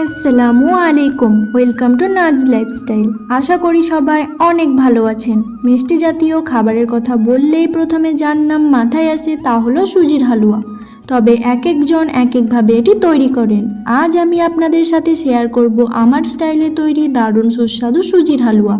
আসসালামু আলাইকুম, welcome to Naz lifestyle. আশা করি সবাই অনেক ভালো আছেন। মিষ্টি জাতীয় খাবারের কথা বললেই প্রথমে যার নাম মাথায় আসে তা হলো সুজির হালুয়া। তবে এক একজন এক একভাবে এটি তৈরি করেন। আজ আমি আপনাদের সাথে শেয়ার করব আমার স্টাইলে তৈরি দারুণ সুস্বাদু সুজির হালুয়া।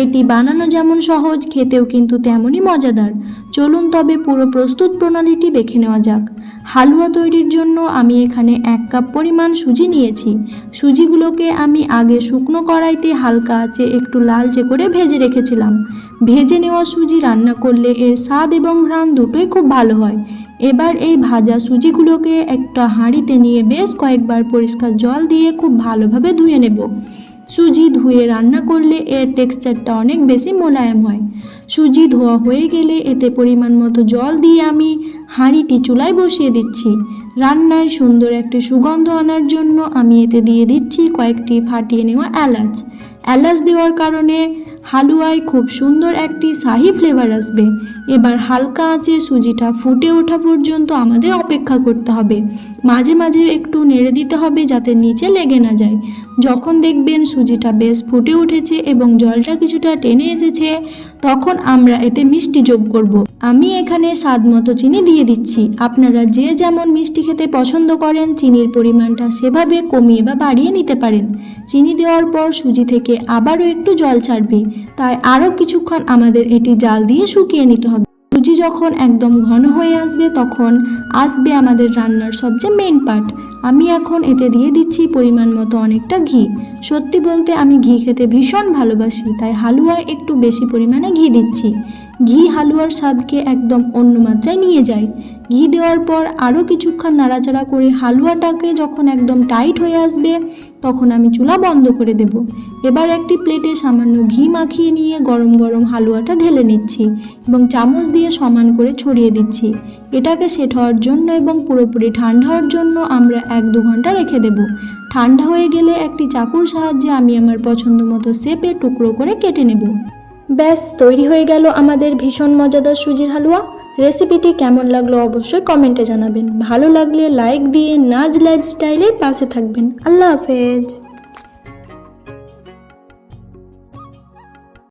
এটি বানানো যেমন সহজ, খেতেও কিন্তু তেমনই মজাদার। চলুন তবে পুরো প্রস্তুত প্রণালীটি দেখে নেওয়া যাক। হালুয়া তৈরির জন্য আমি এখানে 1 কাপ পরিমাণ সুজি নিয়েছি। সুজিগুলোকে আমি আগে শুকনো কড়াইতে হালকা আঁচে একটু লালচে করে ভেজে রেখেছিলাম। ভেজে নেওয়া সুজি রান্না করলে এর স্বাদ এবং ঘ্রাণ দুটোই খুব ভালো হয়। এবার এই ভাজা সুজিগুলোকে একটা হাঁড়িতে নিয়ে বেশ কয়েকবার পরিষ্কার জল দিয়ে খুব ভালোভাবে ধুয়ে নেব। সুজি ধুয়ে রান্না করলে এর টেক্সচারটা অনেক বেশি মোলায়েম হয়। সুজি ধোয়া হয়ে গেলে এতে পরিমাণ মতো জল দিয়ে আমি হাঁড়িটি চুলায় বসিয়ে দিচ্ছি। রান্নায় সুন্দর একটি সুগন্ধ আনার জন্য আমি এতে দিয়ে দিচ্ছি কয়েকটি ফাটিয়ে নেওয়া এলাচ। এলাচ দেওয়ার কারণে হালুয়ায় খুব সুন্দর একটি শাহি ফ্লেভার আসবে। এবার হালকা আঁচে সুজিটা ফুটে ওঠা পর্যন্ত আমাদের অপেক্ষা করতে হবে। মাঝে মাঝে একটু নেড়ে দিতে হবে যাতে নিচে লেগে না যায়। যখন দেখবেন সুজিটা বেশ ফুটে উঠেছে এবং জলটা কিছুটা টেনে এসেছে, তখন আমরা এতে মিষ্টি যোগ করব। আমি এখানে স্বাদ মতো চিনি দিয়ে দিচ্ছি। আপনারা যে যেমন মিষ্টি খেতে পছন্দ করেন চিনির পরিমাণটা সেভাবে কমিয়ে বা বাড়িয়ে নিতে পারেন। চিনি দেওয়ার পর সুজি থেকে আবারও একটু জল ছাড়বে, তাই আরও কিছুক্ষণ আমাদের এটি জাল দিয়ে শুকিয়ে নিতে হবে। সুজি যখন একদম ঘন হয়ে আসবে তখন আসবে আমাদের রান্নার সবচেয়ে মেন পার্ট। আমি এখন এতে দিয়ে দিচ্ছি পরিমাণ মতো অনেকটা ঘি। সত্যি বলতে আমি ঘি খেতে ভীষণ ভালোবাসি, তাই হালুয়ায় একটু বেশি পরিমাণে ঘি দিচ্ছি। ঘি হালুয়ার স্বাদকে একদম অন্য মাত্রায় নিয়ে যায়। ঘি দেওয়ার পর আরও কিছুক্ষণ নাড়াচাড়া করে হালুয়াটাকে যখন একদম টাইট হয়ে আসবে তখন আমি চুলা বন্ধ করে দেব। এবার একটি প্লেটে সামান্য ঘি মাখিয়ে নিয়ে গরম গরম হালুয়াটা ঢেলে নিচ্ছি এবং চামচ দিয়ে সমান করে ছড়িয়ে দিচ্ছি। এটাকে সেট হওয়ার জন্য এবং পুরোপুরি ঠান্ডা হওয়ার জন্য আমরা 1-2 ঘন্টা রেখে দেব। ঠান্ডা হয়ে গেলে একটি চাকুর সাহায্যে আমি আমার পছন্দ মতো শেপে টুকরো করে কেটে নেব। ব্যাস তৈরি হয়ে গেল আমাদের ভীষণ মজাদার সুজির হালুয়া। রেসিপিটি কেমন লাগলো অবশ্যই কমেন্টে জানাবেন। ভালো লাগলে লাইক দিয়ে নাজ লাইফস্টাইলের পাশে থাকবেন। আল্লাহ হাফেজ।